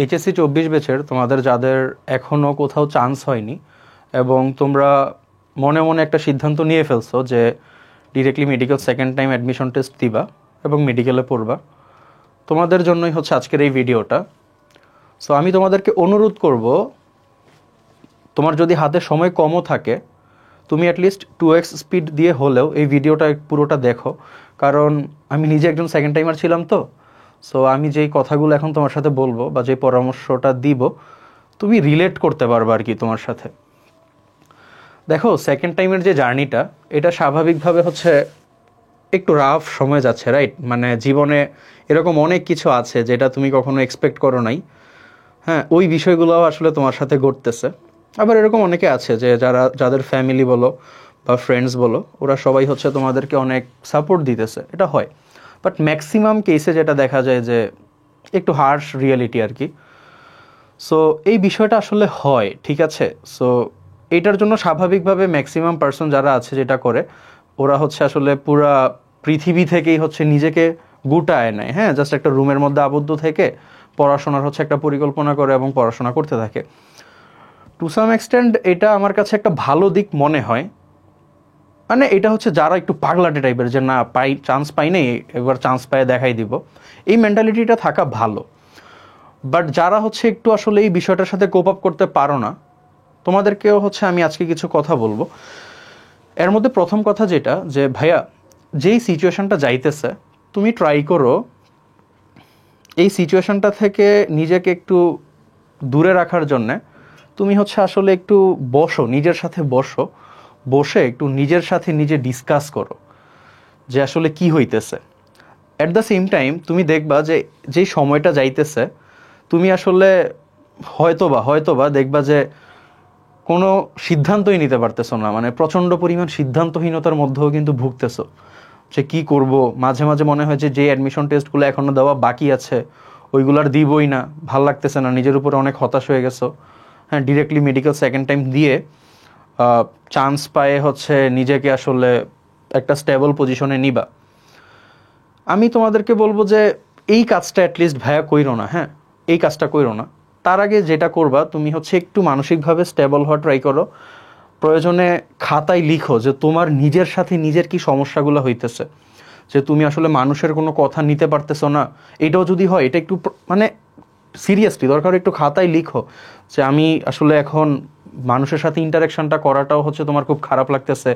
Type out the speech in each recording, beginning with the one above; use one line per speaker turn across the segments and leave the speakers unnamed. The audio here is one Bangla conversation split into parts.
এইচএসসি 24 ব্যাচের তোমাদের যাদের এখনও কোথাও চান্স হয়নি এবং তোমরা মনে মনে একটা সিদ্ধান্ত নিয়ে ফেলছো যে directly medical second time admission test দিবা এবং মেডিকেলে পড়বা, তোমাদের জন্যই হচ্ছে আজকের এই ভিডিওটা। সো আমি তোমাদেরকে অনুরোধ করব, তোমার যদি হাতে সময় কমও থাকে তুমি অ্যাটলিস্ট 2x স্পিড দিয়ে হলেও এই ভিডিওটা পুরোটা দেখো, কারণ আমি নিজে একজন সেকেন্ড টাইমার ছিলাম। তো সো আমি যেই কথাগুলো এখন তোমার সাথে বলবো বা যে পরামর্শটা দিব তুমি রিলেট করতে পারবে আর কি তোমার সাথে। দেখো, সেকেন্ড টাইমের যে জার্নিটা, এটা স্বাভাবিকভাবে হচ্ছে একটু রাফ সময় যাচ্ছে, রাইট? মানে জীবনে এরকম অনেক কিছু আছে যেটা তুমি কখনো এক্সপেক্ট করো নাই। হ্যাঁ, ওই বিষয়গুলোও আসলে তোমার সাথে ঘটতেছে। আবার এরকম অনেকে আছে যে যাদের ফ্যামিলি বলো বা ফ্রেন্ডস বলো, ওরা সবাই হচ্ছে তোমাদেরকে অনেক সাপোর্ট দিতেছে, এটা হয়। বাট ম্যাক্সিমাম কেসে যেটা দেখা যায় যে একটু হার্শ রিয়েলিটি আর কি। সো এই বিষয়টা আসলে হয়, ঠিক আছে? সো এটার জন্য স্বাভাবিকভাবে ম্যাক্সিমাম পার্সন যারা আছে যেটা করে, ওরা হচ্ছে আসলে পুরা পৃথিবী থেকেই হচ্ছে নিজেকে গুটায় নেয়। হ্যাঁ, জাস্ট একটা রুমের মধ্যে আবদ্ধ থেকে পড়াশোনার হচ্ছে একটা পরিকল্পনা করে এবং পড়াশোনা করতে থাকে। টু সাম এক্সটেন্ট এটা আমার কাছে একটা ভালো দিক মনে হয়। মানে এটা হচ্ছে যারা একটু পাগলাটে টাইপের, যে না চান্স পাই নাই, এবার চান্স পায়ে দেখাই দিব, এই মেন্টালিটিটা থাকা ভালো। বাট যারা হচ্ছে একটু আসলে এই বিষয়টার সাথে কোপ আপ করতে পারো না, তোমাদেরকেও হচ্ছে আমি আজকে কিছু কথা বলবো। এর মধ্যে প্রথম কথা যেটা, যে ভাইয়া যেই সিচুয়েশনটা যাইতেছে, তুমি ট্রাই করো এই সিচুয়েশনটা থেকে নিজেকে একটু দূরে রাখার জন্যে তুমি হচ্ছে আসলে একটু বসো, নিজের সাথে বসো, বসে একটু নিজের সাথে নিজে ডিসকাস করো যে আসলে কি হইতেছে। অ্যাট দ্য সেম টাইম তুমি দেখবা যে যেই সময়টা যাইতেছে, তুমি আসলে হয়তোবা দেখবা যে কোনো সিদ্ধান্তই নিতে পারতেছো না, মানে প্রচণ্ড পরিমাণ সিদ্ধান্তহীনতার মধ্যেও কিন্তু ভুগতেছো যে কি করব। মাঝে মাঝে মনে হয় যে অ্যাডমিশন টেস্টগুলো এখনও দেওয়া বাকি আছে ওইগুলো আর দিবই না, ভাল লাগতেছে না, নিজের উপরে অনেক হতাশ হয়ে গেছো। হ্যাঁ, ডিরেক্টলি মেডিকেল সেকেন্ড টাইম দিয়ে চান্স পায়ে হচ্ছে নিজেকে আসলে একটা স্টেবল পজিশনে নিবা। আমি তোমাদেরকে বলবো যে এই কাজটা অ্যাটলিস্ট ভাইয়া কইরো না। হ্যাঁ, এই কাজটা কইরো না। তার আগে যেটা করবা, তুমি হচ্ছে একটু মানসিকভাবে স্টেবল হওয়া ট্রাই করো। প্রয়োজনে খাতায় লিখো যে তোমার নিজের সাথে নিজের কি সমস্যাগুলো হইতেছে, যে তুমি আসলে মানুষের কোনো কথা নিতে পারতেছো না। এটাও যদি হয়, এটা একটু মানে সিরিয়াসলি দরকার একটু খাতায় লিখো যে আমি আসলে এখন মানুষের সাথে ইন্টারাকশনটা করাটাও হচ্ছে তোমার খুব খারাপ লাগতেছে,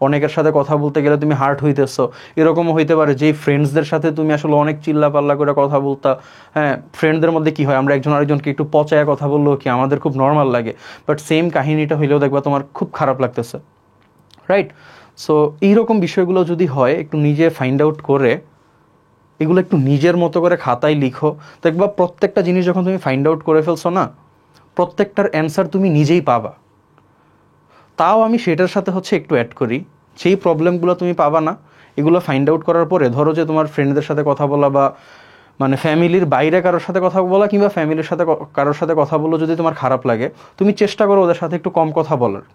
অনেকের সাথে কথা বলতে গেলে তুমি হার্ট হইতেছো। এরকমও হইতে পারে যে ফ্রেন্ডসদের সাথে তুমি আসলে অনেক চিল্লা পাল্লা করে কথা বলতা। হ্যাঁ, ফ্রেন্ডদের মধ্যে কি হয়, আমরা একজন আরেকজনকে একটু পচায়া কথা বললেও কি আমাদের খুব নর্মাল লাগে, বাট সেম কাহিনীটা হইলেও দেখবা তোমার খুব খারাপ লাগতেছে, রাইট? সো এইরকম বিষয়গুলো যদি হয়, একটু নিজে ফাইন্ড আউট করে এগুলো একটু নিজের মতো করে খাতায় লিখো। দেখবা প্রত্যেকটা জিনিস যখন তুমি ফাইন্ড আউট করে ফেলছো না, প্রত্যেকটার অ্যান্সার তুমি নিজেই পাবা। তাও আমি সেটার সাথে হচ্ছে একটু অ্যাড করি, যেই প্রবলেমগুলো তুমি পাবা না, এগুলো ফাইন্ড আউট করার পরে ধরো যে তোমার ফ্রেন্ডদের সাথে কথা বলা বা মানে ফ্যামিলির বাইরে কারোর সাথে কথা বলা কিংবা ফ্যামিলির সাথে কারোর সাথে কথা বলো, যদি তোমার খারাপ লাগে তুমি চেষ্টা করো ওদের সাথে একটু কম কথা বলার।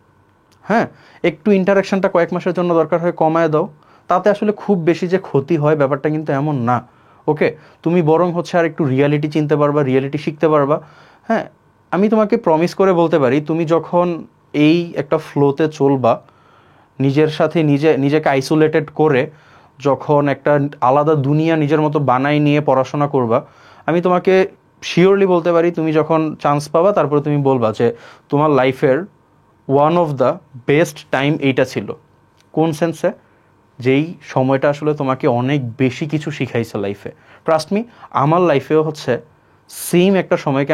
হ্যাঁ, একটু ইন্টারাকশনটা কয়েক মাসের জন্য দরকার হয় কমায় দাও। তাতে আসলে খুব বেশি যে ক্ষতি হয় ব্যাপারটা কিন্তু এমন না। ওকে, তুমি বরং হচ্ছে আর একটু রিয়ালিটি চিনতে পারবা, রিয়ালিটি শিখতে পারবা। হ্যাঁ, আমি তোমাকে প্রমিস করে বলতে পারি, তুমি যখন এই একটা ফ্লোতে চলবা, নিজের সাথে নিজেকে আইসোলেটেড করে যখন একটা আলাদা দুনিয়া নিজের মতো বানাই নিয়ে পড়াশোনা করবা, আমি তোমাকে শিওরলি বলতে পারি তুমি যখন চান্স পাবা তারপরে তুমি বলবা যে তোমার লাইফের one of the best time এইটা ছিল। কোন সেন্সে? যেই সময়টা আসলে তোমাকে অনেক বেশি কিছু শিখাইছে লাইফে। ট্রাস্ট মি, আমার লাইফেও হচ্ছে সেম একটা সময়কে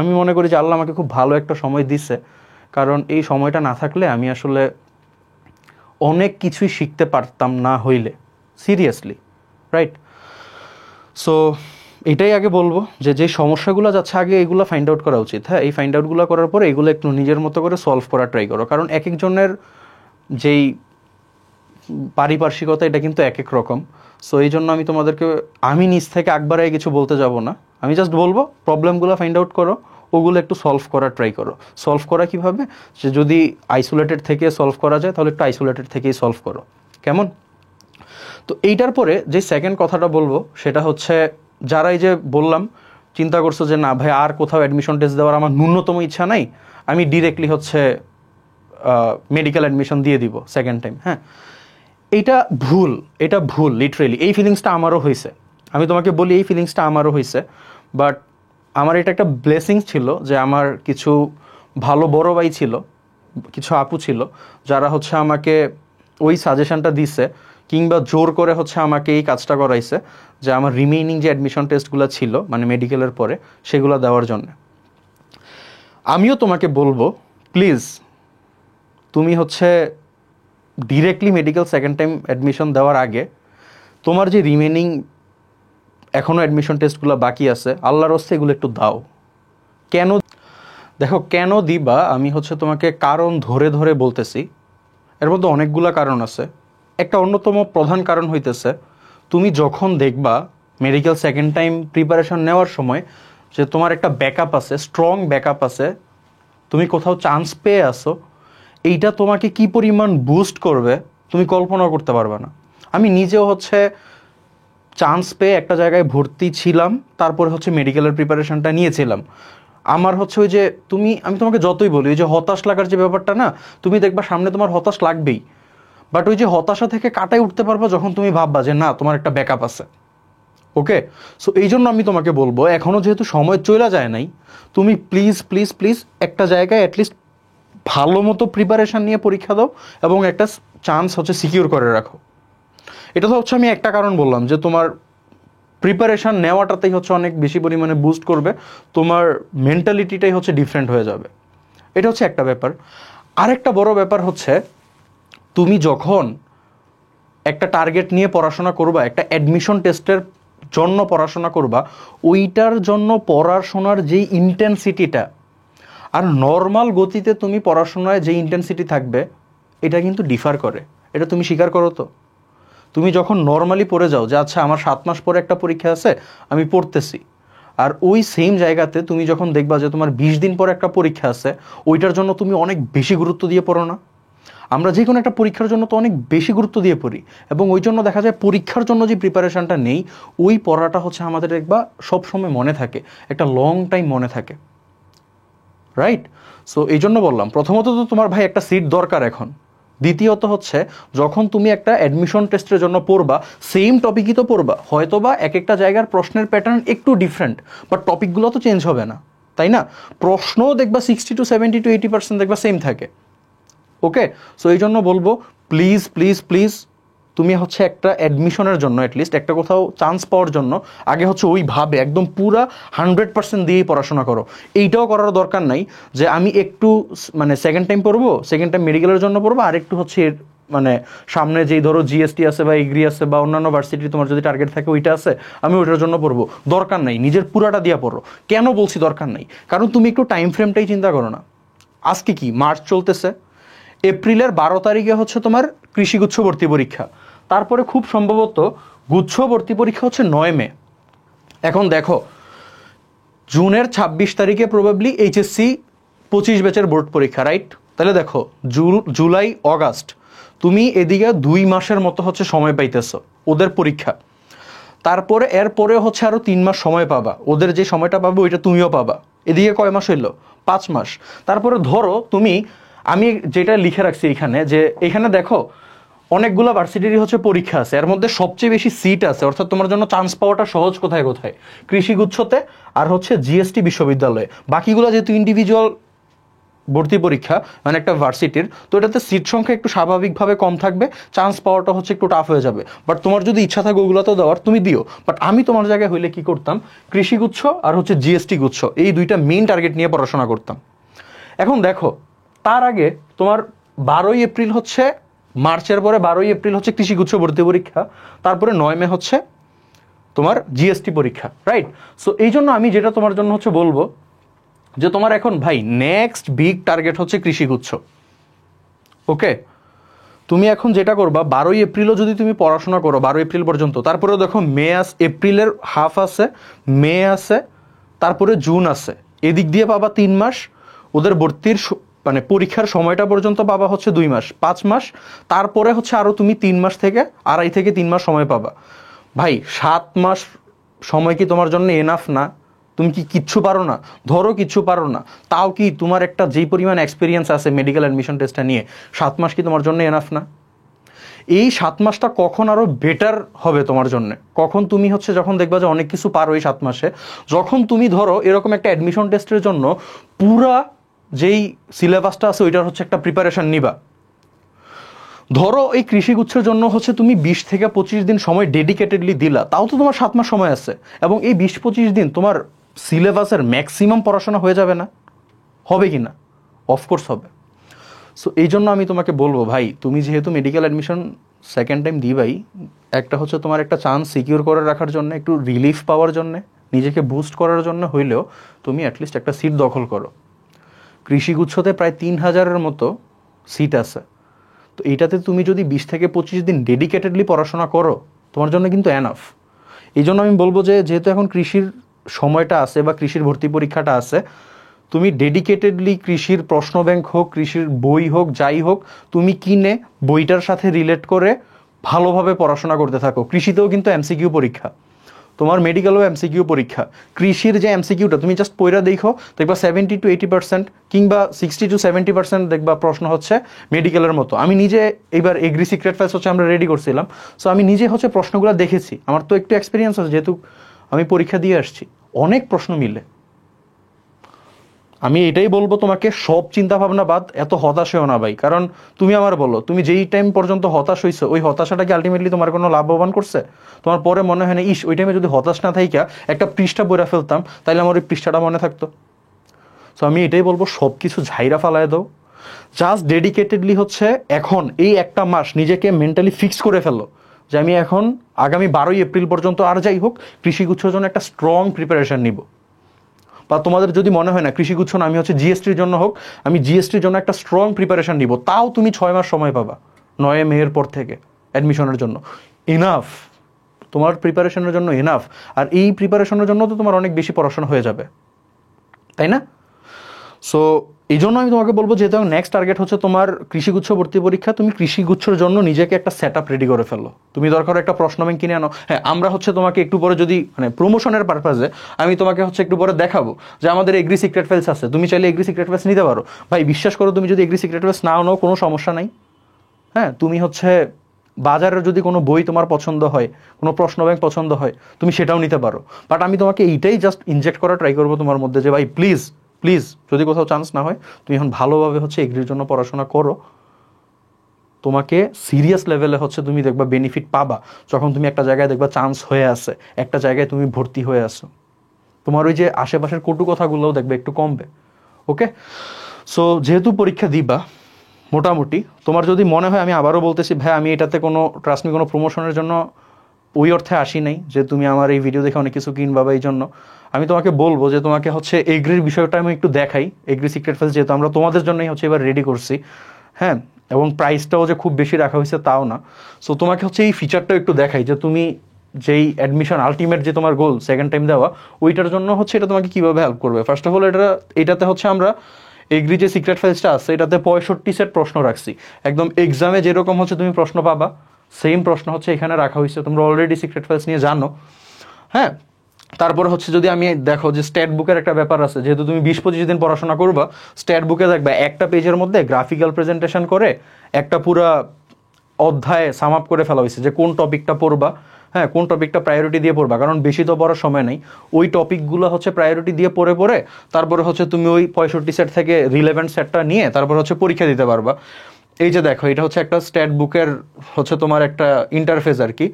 আমি মনে করি যে আল্লাহ আমাকে খুব ভালো একটা সময় দিছে, কারণ এই সময়টা না থাকলে আমি আসলে অনেক কিছুই শিখতে পারতাম না হইলে, সিরিয়াসলি, রাইট? সো এটাই আগে বলবো যে যে সমস্যাগুলো যাচ্ছে আগে এগুলো ফাইন্ড আউট করা উচিত। হ্যাঁ, এই ফাইন্ড আউটগুলো করার পরে এগুলো একটু নিজের মতো করে সলভ করার ট্রাই করো, কারণ এক একজনের যেই পারিপার্শ্বিকতা এটা কিন্তু এক এক রকম। সো এই জন্য আমি নিজ থেকে একবারে কিছু বলতে যাব না। আমি জাস্ট বলবো প্রবলেমগুলো ফাইন্ড আউট করো, ওগুলো একটু সলভ করার ট্রাই করো। সলভ করা কীভাবে, যে যদি আইসোলেটেড থেকে সলভ করা যায় তাহলে একটু আইসোলেটেড থেকেই সলভ করো, কেমন? তো এইটার পরে যে সেকেন্ড কথাটা বলবো সেটা হচ্ছে, যারা এই যে বললাম চিন্তা করছো যে না ভাই আর কোথাও অ্যাডমিশন টেস্ট দেওয়ার আমার ন্যূনতম ইচ্ছা নাই, আমি ডিরেক্টলি হচ্ছে মেডিকেল অ্যাডমিশন দিয়ে দিব সেকেন্ড টাইম, হ্যাঁ, এটা ভুল, এটা ভুল লিটারেলি। এই ফিলিংসটা আমারও হয়েছে, আমি তোমাকে বলি এই ফিলিংসটা আমারও হয়েছে। বাট আমার এটা একটা ব্লেসিং ছিল যে আমার কিছু ভালো বড় ভাই ছিল, কিছু আপু ছিল যারা হচ্ছে আমাকে ওই সাজেশনটা দিছে, কিংবা জোর করে হচ্ছে আমাকে এই কাজটা করাইছে যে আমার রিমেইনিং যে অ্যাডমিশন টেস্টগুলো ছিল মানে মেডিকেলের পরে সেগুলো দেওয়ার জন্য। আমিও তোমাকে বলবো প্লিজ তুমি হচ্ছে directly medical second time admission দেওয়ার আগে তোমার যে রিমেনিং এখনও অ্যাডমিশন টেস্টগুলো বাকি আছে আল্লাহর হস্তে এগুলো একটু দাও। কেন দেখো, কেন দিবা আমি হচ্ছে তোমাকে কারণ ধরে ধরে বলতেছি। এর মধ্যে অনেকগুলো কারণ আছে। একটা অন্যতম প্রধান কারণ হইতেছে তুমি যখন দেখবা মেডিকেল সেকেন্ড টাইম প্রিপারেশন নেওয়ার সময় যে তোমার একটা ব্যাকআপ আছে, স্ট্রং ব্যাকআপ আছে, তুমি কোথাও চান্স পেয়ে আসো, এইটা তোমাকে কি পরিমাণ বুস্ট করবে তুমি কল্পনাও করতে পারবে না। আমি নিজেও হচ্ছে চান্স পেয়ে একটা জায়গায় ভর্তি ছিলাম, তারপরে হচ্ছে মেডিকেলের প্রিপারেশনটা নিয়েছিলাম। আমার হচ্ছে ওই যে আমি তোমাকে যতই বলি ওই যে হতাশ লাগার যে ব্যাপারটা না, তুমি দেখবা সামনে তোমার হতাশ লাগবেই, বাট ওই যে হতাশা থেকে কাটাই উঠতে পারবা যখন তুমি ভাববা যে না তোমার একটা ব্যাকআপ আছে। ওকে, সো এই জন্য আমি তোমাকে বলবো এখনও যেহেতু সময় চলে যায় নাই, তুমি প্লিজ প্লিজ প্লিজ একটা জায়গায় অ্যাটলিস্ট ভালো মতো প্রিপারেশান নিয়ে পরীক্ষা দাও এবং একটা চান্স হচ্ছে সিকিউর করে রাখো। এটা তো হচ্ছে আমি একটা কারণ বললাম যে তোমার প্রিপারেশান নেওয়াটাতেই হচ্ছে অনেক বেশি পরিমাণে বুস্ট করবে, তোমার মেন্টালিটিটাই হচ্ছে ডিফারেন্ট হয়ে যাবে। এটা হচ্ছে একটা ব্যাপার। আরেকটা বড় ব্যাপার হচ্ছে তুমি যখন একটা টার্গেট নিয়ে পড়াশোনা করবা, একটা অ্যাডমিশন টেস্টের জন্য পড়াশোনা করবা, ওইটার জন্য পড়াশোনার যেই ইন্টেন্সিটিটা আর নর্মাল গতিতে তুমি পড়াশোনায় যে ইন্টেন্সিটি থাকবে এটা কিন্তু ডিফার করে। এটা তুমি স্বীকার করো তো? তুমি যখন নর্মালি পড়ে যাও যে আচ্ছা আমার 7 মাস পরে একটা পরীক্ষা আছে আমি পড়তেছি, আর ওই সেম জায়গাতে তুমি যখন দেখবা যে তোমার 20 দিন পরে একটা পরীক্ষা আছে, ওইটার জন্য তুমি অনেক বেশি গুরুত্ব দিয়ে পড়ো না? আমরা যে কোনো একটা পরীক্ষার জন্য তো অনেক বেশি গুরুত্ব দিয়ে পড়ি, এবং ওই জন্য দেখা যায় পরীক্ষার জন্য যে প্রিপারেশানটা নেই ওই পড়াটা হচ্ছে আমাদের দেখবা সবসময় মনে থাকে, একটা লং টাইম মনে থাকে, রাইট? সো এই জন্য বললাম প্রথমত তো তোমার ভাই একটা সিট দরকার এখন, দ্বিতীয়ত হচ্ছে যখন তুমি একটা অ্যাডমিশন টেস্টের জন্য পড়বা সেম টপিকই তো পড়বা, হয়তো বা এক একটা জায়গার প্রশ্নের প্যাটার্ন একটু ডিফারেন্ট, বাট টপিকগুলো তো চেঞ্জ হবে না, তাই না? প্রশ্নও দেখবা 60 to 70 to 80% দেখবা সেম থাকে। ওকে, সো এই জন্য বলবো প্লিজ প্লিজ প্লিজ তুমি হচ্ছে একটা অ্যাডমিশনের জন্য অ্যাটলিস্ট একটা কোথাও চান্স পাওয়ার জন্য আগে হচ্ছে ওইভাবে একদম পুরা 100% দিয়েই পড়াশোনা করো। এইটাও করার দরকার নাই যে আমি একটু মানে সেকেন্ড টাইম পড়বো, সেকেন্ড টাইম মেডিকেলের জন্য পড়বো, আর একটু হচ্ছে মানে সামনে যেই ধরো জিএসটি আছে বা এগ্রি আছে বা অন্যান্য ভার্সিটি তোমার যদি টার্গেট থাকে ওইটা আছে আমি ওইটার জন্য পড়বো, দরকার নাই, নিজের পুরাটা দিয়া পড়ো। কেন বলছি দরকার নাই? কারণ তুমি একটু টাইম ফ্রেমটাই চিন্তা করো না। আজকে কি মার্চ চলতেছে, এপ্রিলের 12 তারিখে হচ্ছে তোমার কৃষিগুচ্ছ ভর্তি পরীক্ষা, তারপরে খুব সম্ভবত গুচ্ছ ভর্তি পরীক্ষা হচ্ছে 9 মে। এখন দেখো জুনের 26 তারিখে প্রবাবলি এইচএসসি 25 ব্যাচের বোর্ড পরীক্ষা, রাইট? তাহলে দেখো জুলাই অগাস্ট তুমি এদিকে 2 মাসের মতো হচ্ছে সময় পাইতেছো ওদের পরীক্ষা, তারপরে এরপরে হচ্ছে আরও 3 মাস সময় পাবা, ওদের যে সময়টা পাবো ওইটা তুমিও পাবা, এদিকে কয় মাস হইলো? 5 মাস। তারপরে ধরো তুমি, আমি যেটা লিখে রাখছি এখানে, যে এখানে দেখো অনেকগুলো ভার্সিটিরই হচ্ছে পরীক্ষা আছে, এর মধ্যে সবচেয়ে বেশি সিট আছে, অর্থাৎ তোমার জন্য চান্স পাওয়াটা সহজ কোথায় কোথায়? কৃষিগুচ্ছতে আর হচ্ছে জিএসটি বিশ্ববিদ্যালয়ে। বাকিগুলো যেহেতু ইন্ডিভিজুয়াল ভর্তি পরীক্ষা মানে একটা ভার্সিটির, তো এটাতে সিট সংখ্যা একটু স্বাভাবিকভাবে কম থাকবে, চান্স পাওয়াটা হচ্ছে একটু টাফ হয়ে যাবে। বাট তোমার যদি ইচ্ছা থাকে ওগুলোতেও দেওয়ার তুমি দিও, বাট আমি তোমার জায়গায় হইলে কি করতাম, কৃষিগুচ্ছ আর হচ্ছে জিএসটি গুচ্ছ এই দুইটা মেইন টার্গেট নিয়ে পড়াশোনা করতাম। এখন দেখো তার আগে তোমার 12ই এপ্রিল হচ্ছে, মার্চের পরে 12ই এপ্রিল হচ্ছে কৃষিগুচ্ছ ভর্তি পরীক্ষা, তারপরে 9 মে হচ্ছে তোমার জিএসটি পরীক্ষা, রাইট? সো এই জন্য আমি যেটা তোমার জন্য হচ্ছে বলবো যে তোমার এখন ভাই নেক্সট বিগ টার্গেট হচ্ছে কৃষিগুচ্ছ। ওকে, তুমি এখন যেটা করবা 12ই এপ্রিলও যদি তুমি পড়াশোনা করো 12 এপ্রিল পর্যন্ত, তারপরে দেখো এপ্রিলের হাফ আছে, মে আছে, তারপরে জুন আছে, এদিক দিয়ে পাবা 3 মাস, ওদের ভর্তির মানে পরীক্ষার সময়টা পর্যন্ত পাবা হচ্ছে 2 মাস, 5 মাস, তারপরে হচ্ছে আরও তুমি 3 মাস থেকে 2.5 থেকে 3 মাস সময় পাবা। ভাই 7 মাস সময় কি তোমার জন্য এনাফ না? তুমি কি কিচ্ছু পারো না? ধরো কিচ্ছু পারো না, তাও কি তোমার একটা যেই পরিমাণ এক্সপিরিয়েন্স আছে মেডিকেল অ্যাডমিশন টেস্টটা নিয়ে, 7 মাস কি তোমার জন্য এনাফ না? এই 7 মাসটা কখন আরও বেটার হবে তোমার জন্য, কখন তুমি হচ্ছে যখন দেখবা যে অনেক কিছু পারো এই 7 মাসে, যখন তুমি ধরো এরকম একটা অ্যাডমিশন টেস্টের জন্য পুরা যেই সিলেবাসটা আছে ওইটার হচ্ছে একটা প্রিপারেশন নিবা। ধরো এই কৃষিগুচ্ছের জন্য হচ্ছে তুমি 20 থেকে 25 দিন সময় ডেডিকেটেডলি দিলা, তাও তো তোমার 7 মাস সময় আছে, এবং এই 20-25 দিন তোমার সিলেবাসের ম্যাক্সিমাম পড়াশোনা হয়ে যাবে না? হবে কি না? অফকোর্স হবে। সো এই জন্য আমি তোমাকে বলবো ভাই, তুমি যেহেতু মেডিকেল অ্যাডমিশন সেকেন্ড টাইম দিবাই, একটা হচ্ছে তোমার একটা চান্স সিকিউর করে রাখার জন্য, একটু রিলিফ পাওয়ার জন্য, নিজেকে বুস্ট করার জন্য হইলেও তুমি অ্যাটলিস্ট একটা সিট দখল করো। কৃষিগুচ্ছতে প্রায় 3000-এর মতো সিট আছে, তো এইটাতে তুমি যদি 20 থেকে 25 দিন ডেডিকেটেডলি পড়াশোনা করো, তোমার জন্য কিন্তু এনাফ। এই জন্য আমি বলবো যে যেহেতু এখন কৃষির সময়টা আছে বা কৃষির ভর্তি পরীক্ষাটা আছে, তুমি ডেডিকেটেডলি কৃষির প্রশ্ন ব্যাংক হোক, কৃষির বই হোক, যাই হোক, তুমি কিনে বইটার সাথে রিলেট করে ভালোভাবে পড়াশোনা করতে থাকো। কৃষিতেও কিন্তু এমসিকিউ পরীক্ষা, তোমার মেডিকেলও এমসিকিউ পরীক্ষা। কৃষির যে এমসিকিউটা তুমি জাস্ট পড়া দেখো, দেখবা 70-80% কিংবা 60-70% দেখবা প্রশ্ন হচ্ছে মেডিকেলের মতো। আমি নিজে এবার এগ্রি সিক্রেট ফাইলস হচ্ছে আমরা রেডি করছিলাম, সো আমি নিজে হচ্ছে প্রশ্নগুলো দেখেছি, আমার তো একটু এক্সপিরিয়েন্স আছে যেহেতু আমি পরীক্ষা দিয়ে আসছি, অনেক প্রশ্ন মিলে। আমি এটাই বলবো তোমাকে, সব চিন্তা ভাবনা বাদ, এত হতাশ হও না ভাই। কারণ তুমি আমার বলো, তুমি যেই টাইম পর্যন্ত হতাশ হইছো, ওই হতাশাটা কি আলটিমেটলি তোমার কোনো লাভবান করছে? তোমার পরে মনে হয় না ইস ওই টাইমে যদি হতাশ না থাইকা একটা পৃষ্ঠা বইরা ফেলতাম তাহলে আমার ওই পৃষ্ঠাটা মনে থাকতো? সো আমি এটাই বলবো, সব কিছু ঝাইরা ফালায় দাও, জাস্ট ডেডিকেটেডলি হচ্ছে এখন এই একটা মাস নিজেকে মেন্টালি ফিক্স করে ফেলো যে আমি এখন আগামী 12ই এপ্রিল পর্যন্ত আর যাই হোক কৃষিগুচ্ছর জন্য একটা স্ট্রং প্রিপারেশন নিব। বা তোমাদের যদি মনে হয় না কৃষিগুচ্ছ না, আমি হচ্ছে জিএসটির জন্য হোক, আমি জিএসটির জন্য একটা স্ট্রং প্রিপারেশন নিব, তাও তুমি 6 মাস সময় পাবা 9 মের পর থেকে অ্যাডমিশনের জন্য। এনাফ, তোমার প্রিপারেশনের জন্য এনাফ। আর এই প্রিপারেশনের জন্য তো তোমার অনেক বেশি পড়াশোনা হয়ে যাবে, তাই না? সো এই জন্য আমি তোমাকে বলবো, যেহেতু নেক্সট টার্গেট হচ্ছে তোমার কৃষিগুচ্ছ ভর্তি পরীক্ষা, তুমি কৃষিগুচ্ছর জন্য নিজেকে একটা সেট আপ রেডি করে ফেলো। তুমি দরকার একটা প্রশ্ন ব্যাংক কিনে আনো। হ্যাঁ, আমরা হচ্ছে তোমাকে একটু পরে যদি মানে প্রমোশনের পারপাজে আমি তোমাকে হচ্ছে একটু পরে দেখাবো যে আমাদের এগ্রি সিক্রেট ফাইলস আছে, তুমি চাইলে এগ্রি সিক্রেট ফাইলস নিতে পারো। ভাই বিশ্বাস করো, তুমি যদি এগ্রি সিক্রেট ফাইলস নাও নাও কোনো সমস্যা নাই। হ্যাঁ, তুমি হচ্ছে বাজারের যদি কোনো বই তোমার পছন্দ হয়, কোনো প্রশ্ন ব্যাংক পছন্দ হয়, তুমি সেটাও নিতে পারো। বাট আমি তোমাকে এইটাই জাস্ট ইনজেক্ট করা ট্রাই করবো তোমার মধ্যে যে ভাই প্লিজ প্লিজ, যদি কোথাও চান্স না হয়, তুমি এখন ভালোভাবে হচ্ছে এগ্রির জন্য পড়াশোনা করো। তোমাকে সিরিয়াস লেভেলে হচ্ছে তুমি দেখবা বেনিফিট পাবা যখন তুমি একটা জায়গায় দেখবা চান্স হয়ে আছে, একটা জায়গায় তুমি ভর্তি হয়ে আসো, তোমার ওই যে আশেপাশের কটু কথাগুলোও দেখবে একটু কমবে। ওকে, সো যেহেতু পরীক্ষা দিবা মোটামুটি, তোমার যদি মনে হয়, আমি আবারও বলতেছি ভাই, আমি এটাতে কোনো ট্রাস্ট মি কোনো প্রমোশনের জন্য ওই অর্থে আসি নাই যে তুমি আমার এই ভিডিও দেখে অনেক কিছু কিনবা বা এই জন্য। আমি তোমাকে বলবো যে তোমাকে হচ্ছে এগ্রির বিষয়টা আমি একটু দেখাই। এগ্রি সিক্রেট ফাইলস যেহেতু আমরা তোমাদের জন্যই হচ্ছে এবার রেডি করছি, হ্যাঁ, এবং প্রাইসটাও যে খুব বেশি রাখা হয়েছে তাও না। সো তোমাকে হচ্ছে এই ফিচারটাও একটু দেখাই যে তুমি যেই অ্যাডমিশন আলটিমেট যে তোমার গোল সেকেন্ড টাইম দেওয়া, ওইটার জন্য হচ্ছে এটা তোমাকে কীভাবে হেল্প করবে। ফার্স্ট অফ অল এটাতে হচ্ছে আমরা এগ্রি যে সিক্রেট ফাইলসটা আছে এটাতে 65 সেট প্রশ্ন রাখছি, একদম এক্সামে যেরকম হচ্ছে তুমি প্রশ্ন পাবা সেম প্রশ্ন হচ্ছে এখানে রাখা হয়েছে। তোমরা অলরেডি সিক্রেট ফাইলস নিয়ে জানো, হ্যাঁ। তারপরে হচ্ছে যদি আমি দেখো যে স্ট্যাট বুকের একটা ব্যাপার আছে, যেহেতু তুমি 20-25 দিন পড়াশোনা করবা, স্ট্যাট বুকে দেখবে একটা পেজের মধ্যে গ্রাফিক্যাল প্রেজেন্টেশন করে একটা পুরা অধ্যায় সাম আপ করে ফেলা হয়েছে যে কোন টপিকটা পড়বা, হ্যাঁ, কোন টপিকটা প্রায়োরিটি দিয়ে পড়বা, কারণ বেশি তো পড়ার সময় নেই। ওই টপিকগুলো হচ্ছে প্রায়োরিটি দিয়ে পড়ে তারপরে হচ্ছে তুমি ওই 65 সেট থেকে রিলেভেন্ট সেটটা নিয়ে তারপর হচ্ছে পরীক্ষা দিতে পারবা। এই যে দেখো, এটা হচ্ছে একটা স্ট্যাট বুকের হচ্ছে তোমার একটা ইন্টারফেস আর কি।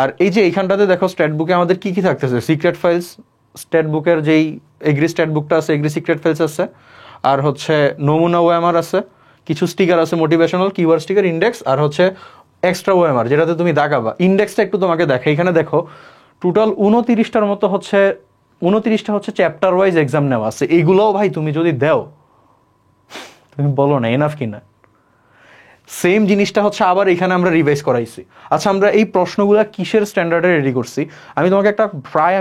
আর এই যে এইখানটাতে দেখো স্ট্যাট বুকে আমাদের কি কি থাকতেছে, সিক্রেট ফাইলস, স্ট্যাট বুকের যেই এগ্রি স্ট্যাট বুকটা আছে, এগ্রি সিক্রেট ফাইলস আছে, আর হচ্ছে নমুনা ওএমআর আছে, কিছু স্টিকার আছে মোটিভেশনাল, কিওয়ার্ড স্টিকার, ইন্ডেক্স, আর হচ্ছে এক্সট্রা ওএমআর যেটাতে তুমি দাগাবা। ইন্ডেক্সটা একটু তোমাকে দেখো, এখানে দেখো টোটাল 29টার মতো হচ্ছে 29টা হচ্ছে চ্যাপ্টার ওয়াইজ এক্সাম নেওয়া আছে। এইগুলোও ভাই তুমি যদি দাও, তুমি বলো না এনাফ কিনা। সেম জিনিসটা হচ্ছে আবার এখানে আমরা রিভাইজ করাইছি। আচ্ছা, আমরা এই প্রশ্নগুলো কিসের স্ট্যান্ডার্ডে রেডি করছি? আমি তোমাকে একটা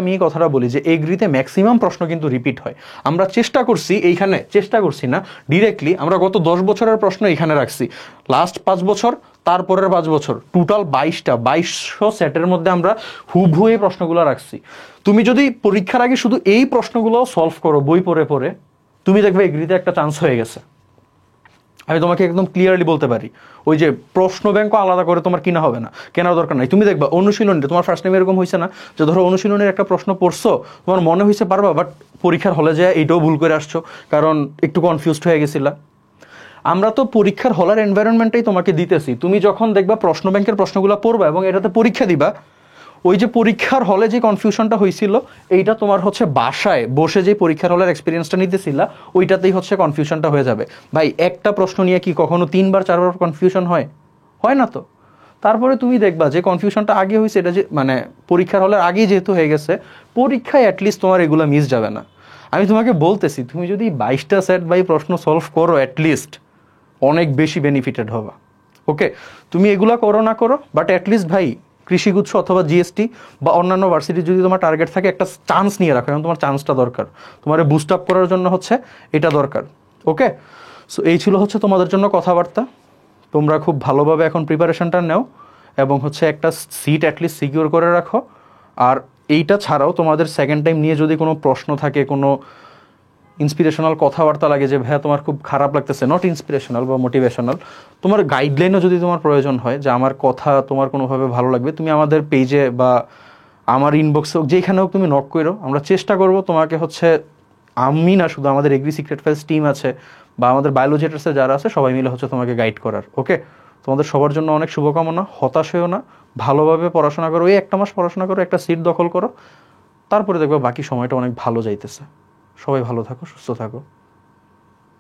আমি এই কথাটা বলি যে এগ্রিতে ম্যাক্সিমাম প্রশ্ন কিন্তু রিপিট হয়। আমরা চেষ্টা করছি এইখানে, চেষ্টা করছি না ডিরেক্টলি, আমরা গত 10 বছরের প্রশ্ন এখানে রাখছি, লাস্ট 5 বছর, তারপরের 5 বছর টোটাল 2200 সেটের মধ্যে আমরা হুবহু এই প্রশ্নগুলো রাখছি। তুমি যদি পরীক্ষার আগে শুধু এই প্রশ্নগুলো সলভ করো বই পড়ে পড়ে, তুমি দেখবে এগ্রিতে একটা চান্স হয়ে গেছে। আমি তোমাকে একদম ক্লিয়ারলি বলতে পারি, ওই যে প্রশ্ন ব্যাংক আলাদা করে তোমার কিনা হবে না, কেনার দরকার নাই। তুমি দেখবা অনুশীলনে তোমার ফার্স্ট টাইম এরকম হয়েছে না যে ধরো অনুশীলনের একটা প্রশ্ন পড়ছো, তোমার মনে হয়েছে পারবা, বাট পরীক্ষার হলে যায় এইটাও ভুল করে আসছো কারণ একটু কনফিউজড হয়ে গেছিলা। আমরা তো পরীক্ষার হলার এনভায়রনমেন্টটাই তোমাকে দিতেছি। তুমি যখন দেখবা প্রশ্ন ব্যাংকের প্রশ্নগুলো পড়বা এবং এটাতে পরীক্ষা দিবা, ওই যে পরীক্ষার হলে যে কনফিউশনটা হয়েছিল এইটা তোমার হচ্ছে বাসায় বসে যে পরীক্ষার হলের এক্সপিরিয়েন্সটা নিতেছিলা ওইটাতেই হচ্ছে কনফিউশনটা হয়ে যাবে। ভাই একটা প্রশ্ন নিয়ে কি কখনো 3বার 4বার কনফিউশন হয়? হয় না তো। তারপরে তুমি দেখবা যে কনফিউশনটা আগে হয়েছে, এটা যে মানে পরীক্ষার হলের আগেই যেহেতু হয়ে গেছে, পরীক্ষায় অ্যাটলিস্ট তোমার এগুলো মিস যাবে না। আমি তোমাকে বলতেছি, তুমি যদি 22টা সেট বাই প্রশ্ন সলভ করো অ্যাটলিস্ট অনেক বেশি বেনিফিটেড হবা। ওকে, তুমি এগুলা করো না করো, বাট অ্যাটলিস্ট ভাই কৃষিগুচ্ছ অথবা জিএসটি বা অন্যান্য ভার্সিটি যদি তোমার টার্গেট থাকে, একটা চান্স নিয়ে রাখো, এবং তোমার চান্সটা দরকার, তোমার বুস্ট আপ করার জন্য হচ্ছে এটা দরকার। ওকে, সো এই ছিল হচ্ছে তোমাদের জন্য কথাবার্তা। তোমরা খুব ভালোভাবে এখন প্রিপারেশনটা নাও এবং হচ্ছে একটা সিট অ্যাটলিস্ট সিকিউর করে রাখো। আর এইটা ছাড়াও তোমাদের সেকেন্ড টাইম নিয়ে যদি কোনো প্রশ্ন থাকে, কোনো ইন্সপিরেশনাল কথাবার্তা লাগে যে ভাইয়া তোমার খুব খারাপ লাগতেছে, নট ইন্সপিরেশনাল বা মোটিভেশনাল, তোমার গাইডলাইনও যদি তোমার প্রয়োজন হয় যে আমার কথা তোমার কোনোভাবে ভালো লাগবে, তুমি আমাদের পেজে বা আমার ইনবক্সে হোক, যেখানে হোক তুমি নক করো। আমরা চেষ্টা করব তোমাকে হচ্ছে, আমি না শুধু, আমাদের এগ্রি সিক্রেট ফাইলস টিম আছে বা আমাদের বায়োলজিটার্সে যারা আছে সবাই মিলে হচ্ছে তোমাকে গাইড করার। ওকে, তোমাদের সবার জন্য অনেক শুভকামনা। হতাশ হয়েও না, ভালোভাবে পড়াশোনা করো, এই একটা মাস পড়াশোনা করো, একটা সিট দখল করো, তারপরে দেখবে বাকি সময়টা অনেক ভালো যাইতেছে। সবাই ভালো থাকো, সুস্থ থাকো।